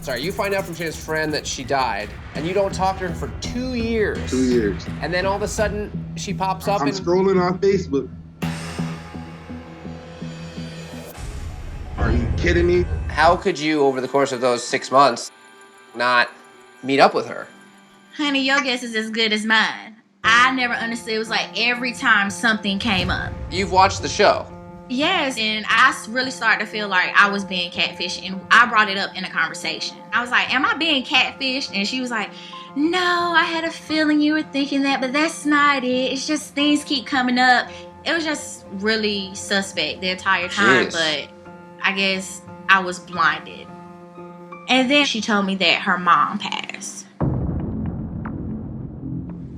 Sorry, you find out from his friend that she died, and you don't talk to her for 2 years. 2 years. And then all of a sudden, she pops up I'm scrolling on Facebook. Are you kidding me? How could you, over the course of those 6 months, not meet up with her? Honey, your guess is as good as mine. I never understood. It was like every time something came up. You've watched the show. Yes, and I really started to feel like I was being catfished, and I brought it up in a conversation. I was like, am I being catfished? And she was like, no, I had a feeling you were thinking that, but that's not it. It's just things keep coming up. It was just really suspect the entire time, Jeez. but I guess I was blinded. And then she told me that her mom passed.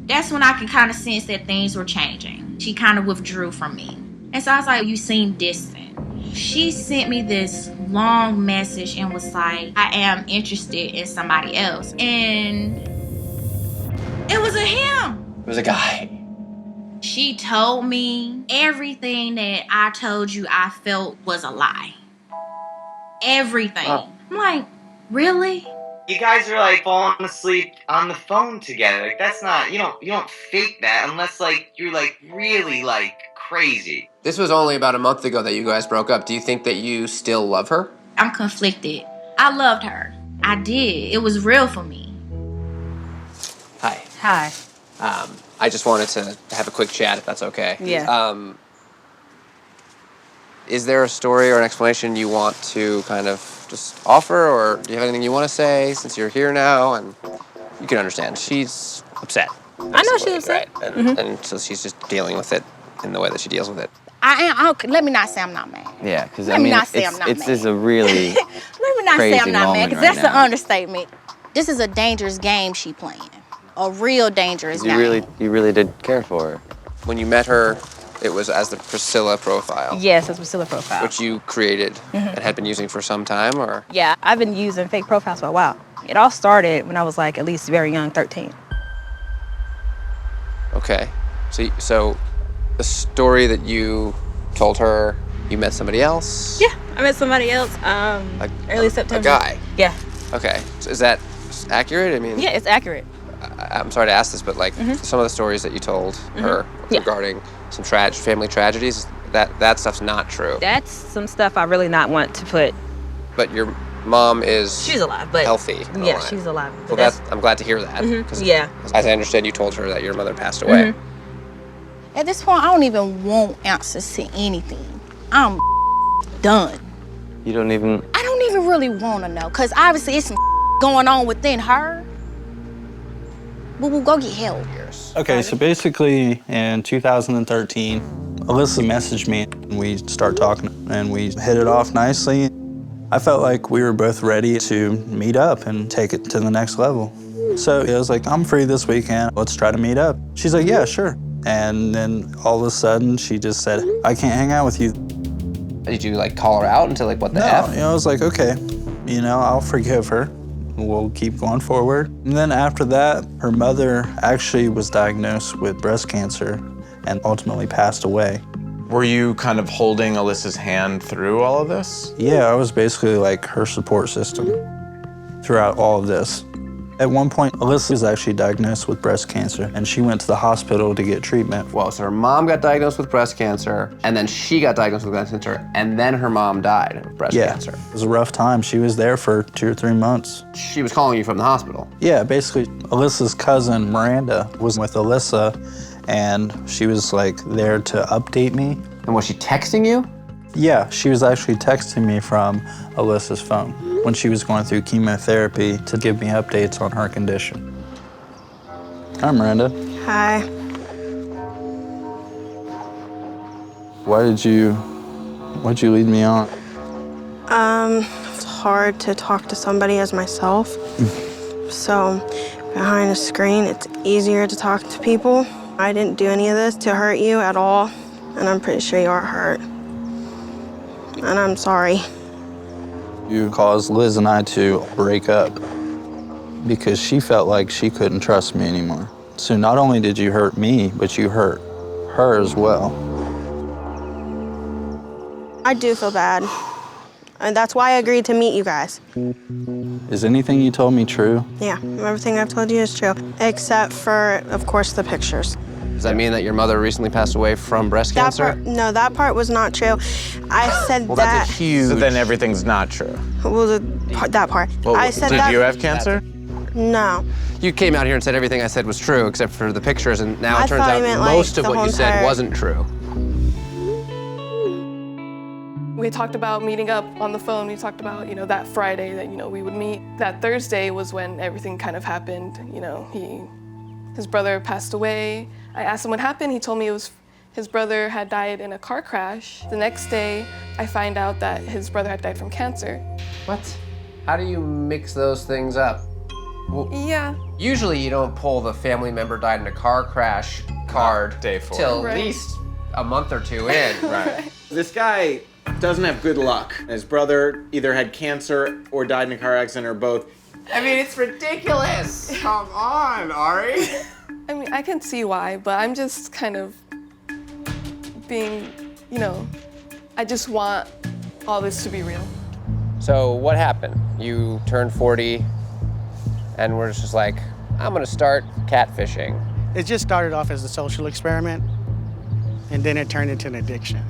That's when I could kind of sense that things were changing. She kind of withdrew from me. And so I was like, you seem distant. She sent me this long message and was like, I am interested in somebody else. And it was a him. It was a guy. She told me everything that I told you I felt was a lie. Everything. Oh. I'm like, really? You guys are like falling asleep on the phone together. Like that's not, you don't fake that unless like you're like really like crazy. This was only about a month ago that you guys broke up. Do you think that you still love her? I'm conflicted. I loved her. I did. It was real for me. Hi. Hi. I just wanted to have a quick chat, if that's okay. Yeah. Is there a story or an explanation you want to kind of just offer, or do you have anything you want to say since you're here now? And you can understand. She's upset. I know she's upset. Right? And so she's just dealing with it in the way that she deals with it. Let me not say I'm not mad. Yeah, because Let me not say I'm not it's mad. just a really Let me not say crazy I'm not mad, moment because right that's an now. understatement. This is a dangerous game she playing. A real dangerous game. You really did care for her. When you met her, it was as the Priscilla profile. Yes, it's Priscilla profile. Which you created and had been using for some time, or? Yeah, I've been using fake profiles for a while. It all started when I was like at least very young, 13. Okay. So the story that you told her, you met somebody else? Yeah, I met somebody else early September. A guy? Yeah. Okay. So is that accurate? I mean, Yeah, it's accurate. I'm sorry to ask this, but like some of the stories that you told her regarding some family tragedies, that stuff's not true. That's some stuff I really not want to put. But your mom is She's alive, but healthy. and yeah, alive. she's alive. Well, I'm glad to hear that. Yeah. As I understand, you told her that your mother passed away. At this point, I don't even want answers to anything. I'm done. You don't even... I don't even really want to know, because obviously it's some going on within her. We'll go get help. Okay, so basically in 2013, Alyssa messaged me and we started talking and we hit it off nicely. I felt like we were both ready to meet up and take it to the next level. So I was like, I'm free this weekend, let's try to meet up. She's like, yeah, sure. And then all of a sudden she just said, I can't hang out with you. Did you like call her out into like what the F? No, I was like, okay, I'll forgive her. We'll keep going forward. And then after that, her mother actually was diagnosed with breast cancer and ultimately passed away. Were you kind of holding Alyssa's hand through all of this? Yeah, I was basically like her support system throughout all of this. At one point, Alyssa was actually diagnosed with breast cancer, and she went to the hospital to get treatment. Well, so her mom got diagnosed with breast cancer, and then she got diagnosed with breast cancer, and then her mom died of breast cancer. It was a rough time. She was there for 2 or 3 months. She was calling you from the hospital. Yeah, basically, Alyssa's cousin, Miranda, was with Alyssa, and she was like there to update me. And was she texting you? Yeah, she was actually texting me from Alyssa's phone when she was going through chemotherapy to give me updates on her condition. Hi, Miranda. Hi. Why'd you lead me on? It's hard to talk to somebody as myself. So behind a screen, it's easier to talk to people. I didn't do any of this to hurt you at all, and I'm pretty sure you are hurt. And I'm sorry. You caused Liz and I to break up because she felt like she couldn't trust me anymore. So not only did you hurt me, but you hurt her as well. I do feel bad. And that's why I agreed to meet you guys. Is anything you told me true? Yeah, everything I've told you is true, except for, of course, the pictures. Does that mean that your mother recently passed away from breast cancer? No, that part was not true. I said well, that. that's a huge... So then everything's not true. Well, that part. Well, I said did that. you have cancer? No. You came out here and said everything I said was true, except for the pictures, and now I it turns thought out you meant, most like, of the what you whole said entire- wasn't true. We talked about meeting up on the phone. We talked about, you know, that Friday that, you know, we would meet. That Thursday was when everything kind of happened. You know, his brother passed away. I asked him what happened. He told me it was his brother had died in a car crash. The next day, I find out that his brother had died from cancer. What? How do you mix those things up? Well, yeah. Usually you don't pull the family member died in a car crash card Day 4. till Right. at least a month or two in. Right. This guy doesn't have good luck. His brother either had cancer or died in a car accident or both. I mean, it's ridiculous. Come on, Ari. I mean, I can see why, but I'm just kind of being, you know, I just want all this to be real. So what happened? You turned 40 and we're just like, I'm gonna start catfishing. It just started off as a social experiment, and then it turned into an addiction.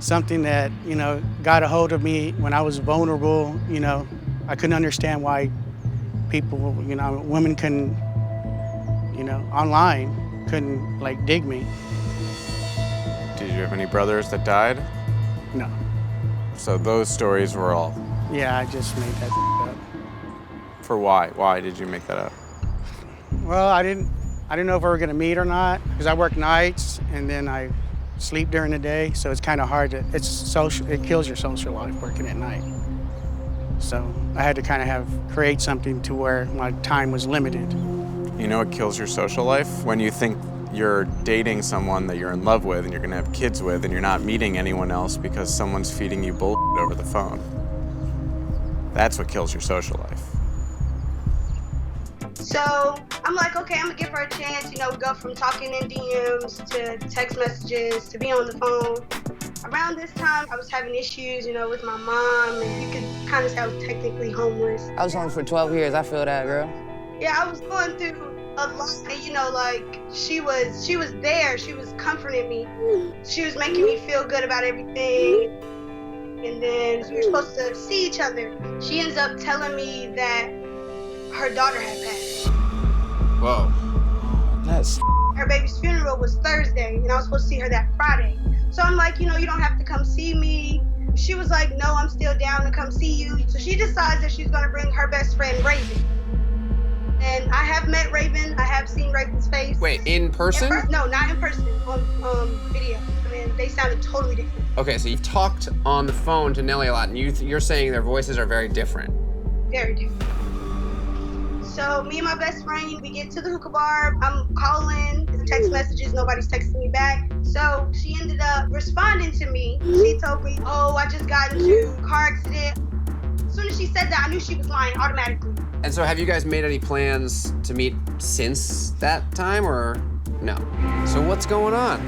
Something that, you know, got a hold of me when I was vulnerable. You know, I couldn't understand why people, you know, women couldn't, you know, online, couldn't, like, dig me. Did you have any brothers that died? No. So those stories were all... Yeah, I just made that up. For why? Why did you make that up? Well, I didn't know if we were gonna meet or not, because I work nights and then I sleep during the day, so it's kind of hard to, it kills your social life working at night. So I had to kind of create something to where my time was limited. You know what kills your social life? When you think you're dating someone that you're in love with and you're gonna have kids with and you're not meeting anyone else because someone's feeding you bullshit over the phone. That's what kills your social life. So I'm like, okay, I'm gonna give her a chance. You know, we go from talking in DMs to text messages to be on the phone. Around this time, I was having issues, you know, with my mom, and you could kind of say I was technically homeless. I was homeless for 12 years. I feel that, girl. Yeah, I was going through a lot, and, you know, like, she was there. She was comforting me. She was making me feel good about everything. And then we were supposed to see each other. She ends up telling me that her daughter had passed. Whoa. That's... Her baby's funeral was Thursday, and I was supposed to see her that Friday. So I'm like, you know, you don't have to come see me. She was like, no, I'm still down to come see you. So she decides that she's gonna bring her best friend, Raven. And I have met Raven. I have seen Raven's face. Wait, in person? No, not in person, on video. I mean, they sounded totally different. Okay, so you've talked on the phone to Nellie a lot, and you're saying their voices are very different. Very different. So me and my best friend, we get to the hookah bar. I'm calling, text messages, nobody's texting me back. So she ended up responding to me. She told me, oh, I just got into a car accident. As soon as she said that, I knew she was lying automatically. And so have you guys made any plans to meet since that time, or no? So what's going on?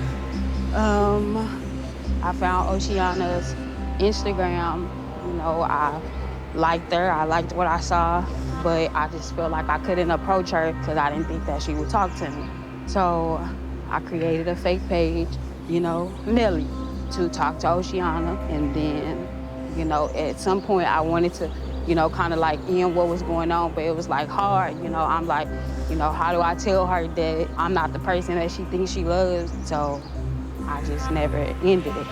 I found Oceana's Instagram. You know, I liked her. I liked what I saw, but I just felt like I couldn't approach her because I didn't think that she would talk to me. So I created a fake page, you know, Nelly, to talk to Oceana. And then, you know, at some point I wanted to, you know, kind of like end what was going on, but it was like hard, you know. I'm like, you know, how do I tell her that I'm not the person that she thinks she loves? So I just never ended it.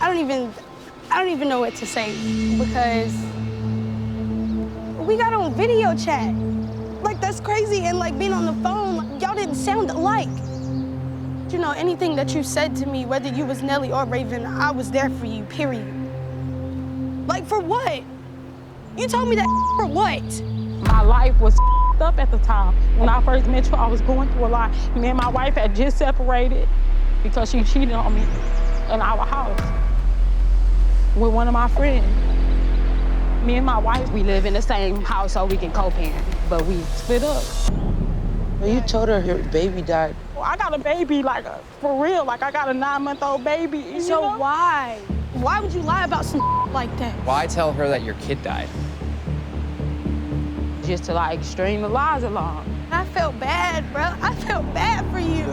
I don't even know what to say, because we got on video chat. Like, that's crazy, and like being on the phone, like, y'all didn't sound alike. You know, anything that you said to me, whether you was Nelly or Raven, I was there for you, period. Like, for what? You told me that for what? My life was up at the time. When I first met you, I was going through a lot. Me and my wife had just separated because she cheated on me in our house with one of my friends. Me and my wife, we live in the same house so we can co-parent, but we split up. You told her your baby died. Well, I got a baby, like, for real. Like, I got a 9-month-old baby. So why? Why would you lie about some like that? Why tell her that your kid died? Just to like string the lies along. I felt bad, bro. I felt bad for you.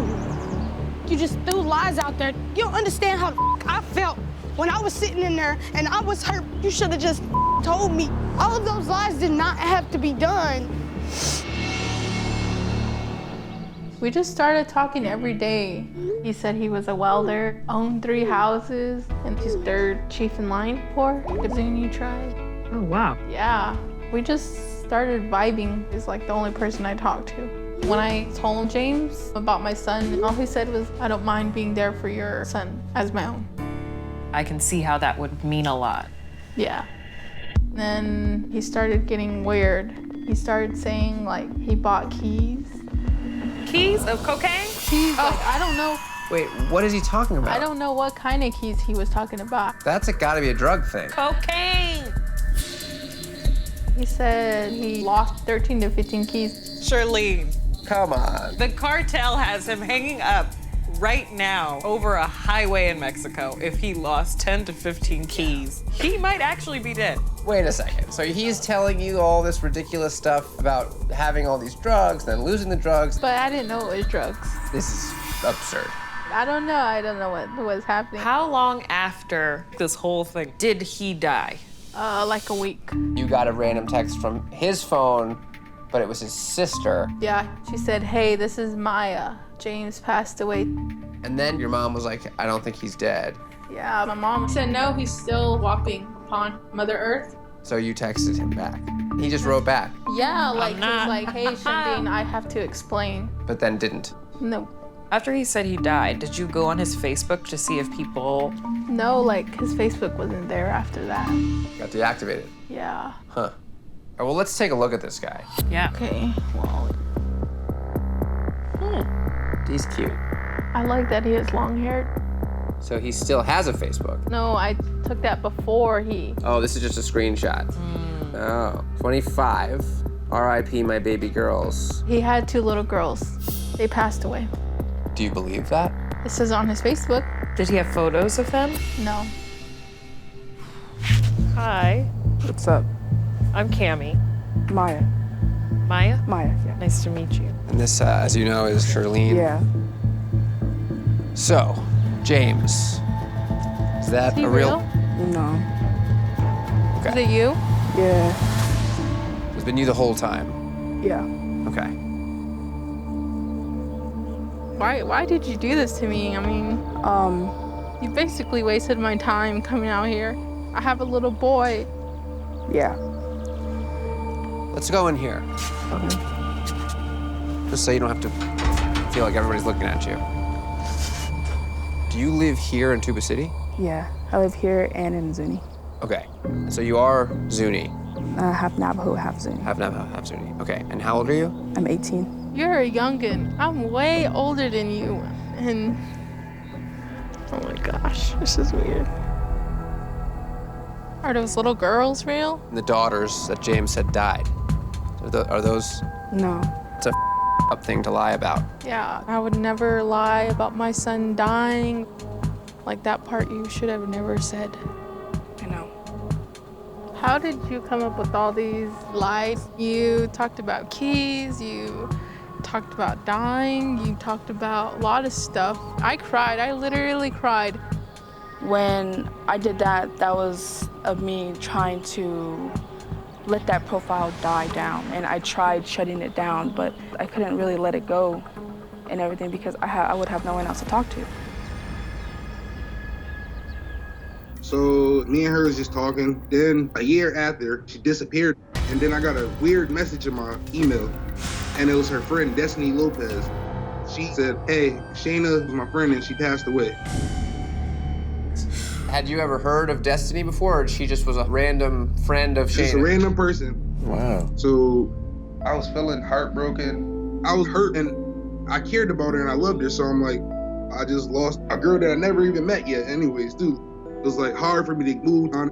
You just threw lies out there. You don't understand how I felt when I was sitting in there and I was hurt. You should have just told me. All of those lies did not have to be done. We just started talking every day. He said he was a welder, owned 3 houses, and he's 3rd chief in line for the Zuni tribe. Oh, wow. Yeah, we just started vibing. He's like the only person I talked to. When I told James about my son, all he said was, I don't mind being there for your son as my own. I can see how that would mean a lot. Yeah. Then he started getting weird. He started saying like he bought keys. Keys of cocaine? Keys, like, I don't know. Wait, what is he talking about? I don't know what kind of keys he was talking about. That's gotta be a drug thing. Cocaine! He said he lost 13 to 15 keys. Charlene. Come on. The cartel has him hanging up right now over a highway in Mexico. If he lost 10 to 15 keys, he might actually be dead. Wait a second. So he's telling you all this ridiculous stuff about having all these drugs, then losing the drugs. But I didn't know it was drugs. This is absurd. I don't know what was happening. How long after this whole thing did he die? Like a week. You got a random text from his phone, but it was his sister. Yeah, she said, hey, this is Maya. James passed away. And then your mom was like, I don't think he's dead. Yeah, my mom said, no, he's still walking upon Mother Earth. So you texted him back. He just wrote back, Yeah, like, he was like, hey, Shandine, I have to explain. but then didn't. No. After he said he died, did you go on his Facebook to see if people... No, like, his Facebook wasn't there after that. Got deactivated. Yeah. Huh. All right, well, let's take a look at this guy. Yeah. Okay, well. He's cute. I like that he is long-haired. So he still has a Facebook. No, I took that before he... Oh, this is just a screenshot. Oh, 25. R.I.P. my baby girls. He had 2 little girls. They passed away. Do you believe that? This is on his Facebook. Did he have photos of them? No. Hi. What's up? I'm Cammie. Maya. Maya? Maya, yeah. Nice to meet you. And this, as you know, is Charlene. Yeah. So, James. Is that Is he a real? No. Is it you? Yeah. It's been you the whole time. Yeah. Okay. Why did you do this to me? I mean, you basically wasted my time coming out here. I have a little boy. Yeah. Let's go in here. Okay. Just so you don't have to feel like everybody's looking at you. Do you live here in Tuba City? Yeah. I live here and in Zuni. Okay. So you are Zuni. Half Navajo, half Zuni. Half Navajo, half Zuni. Okay. And how old are you? I'm 18. You're a youngin'. I'm way older than you. And oh my gosh, this is weird. Are those little girls real? And the daughters that James said died. Are those? No. It's a up thing to lie about. Yeah, I would never lie about my son dying. Like that part you should have never said. I know. How did you come up with all these lies? You talked about keys, you talked about dying, you talked about a lot of stuff. I cried, I literally cried. When I did that, that was of me trying to let that profile die down. And I tried shutting it down, but I couldn't really let it go and everything because I would have no one else to talk to. So me and her was just talking. Then a year after, she disappeared. And then I got a weird message in my email. And it was her friend, Destiny Lopez. She said, hey, Shayna was my friend and she passed away. Had you ever heard of Destiny before, or she just was a random friend of Shayna? Just a random person. Wow. So I was feeling heartbroken. I was hurt and I cared about her and I loved her. So I'm like, I just lost a girl that I never even met yet anyways, too. It was like hard for me to move on.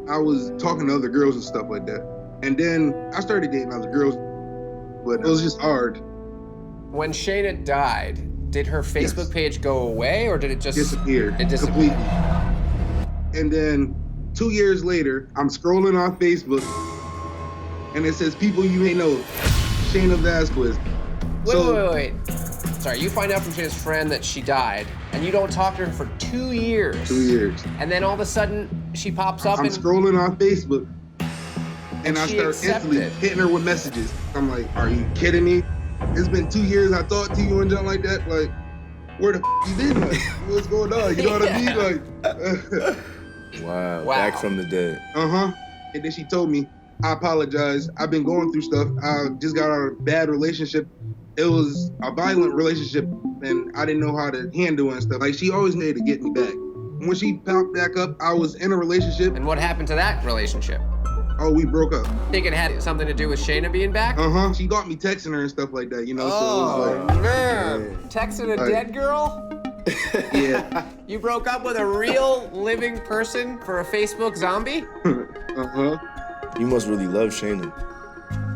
I was talking to other girls and stuff like that. And then I started dating other girls, but it was just hard. When Shayna died, did her Facebook page go away or did it just disappear? It disappeared. Completely. And then 2 years later, I'm scrolling on Facebook, and it says people you may know, Shayna Vasquez. Wait. Sorry, you find out from Shayna's friend that she died, and you don't talk to her for 2 years. 2 years. And then all of a sudden, she pops up I'm and scrolling on Facebook, and I she start instantly accepted. hitting her with messages. I'm like, are you kidding me? It's been 2 years I talked to you and something like that. Like, where the you been? Like, what's going on? You know what I mean? Like, wow, back from the dead. And then she told me, I apologize. I've been going through stuff. I just got out of a bad relationship. It was a violent relationship, and I didn't know how to handle it and stuff. Like, she always needed to get me back. When she popped back up, I was in a relationship. And what happened to that relationship? Oh, we broke up. Think it had something to do with Shayna being back? She got me texting her and stuff like that, you know? Oh, so it was like, man. Texting a dead girl? Yeah. You broke up with a real living person for a Facebook zombie? You must really love Shayna.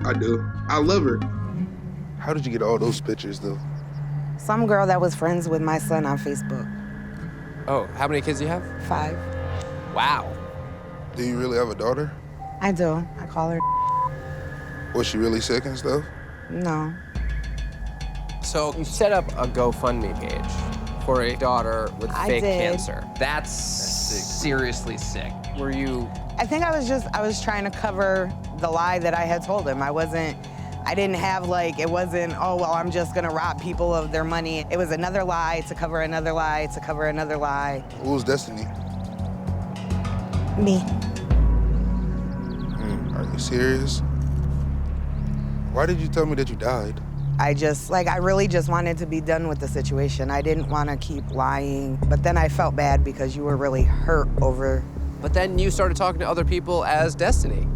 I do. I love her. How did you get all those pictures, though? Some girl that was friends with my son on Facebook. Oh, how many kids do you have? 5. Wow. Do you really have a daughter? I do. I call her. Was she really sick and stuff? No. So you set up a GoFundMe page for a daughter with fake cancer. That's seriously sick. Were you? I think I was trying to cover the lie that I had told him. I didn't have it wasn't, oh, well, I'm just gonna rob people of their money. It was another lie to cover another lie to cover another lie. Who was Destiny? Me. Are you serious? Why did you tell me that you died? I really just wanted to be done with the situation. I didn't want to keep lying, but then I felt bad because you were really hurt over. But then you started talking to other people as Destiny.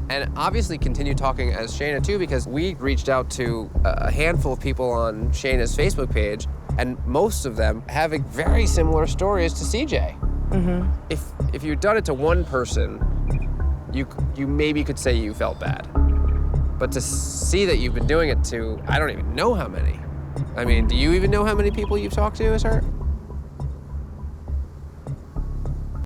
And obviously continued talking as Shayna too, because we reached out to a handful of people on Shayna's Facebook page, and most of them having very similar stories to CJ. If you'd done it to one person, you maybe could say you felt bad. But to see that you've been doing it to, I don't even know how many. I mean, do you even know how many people you've talked to as her?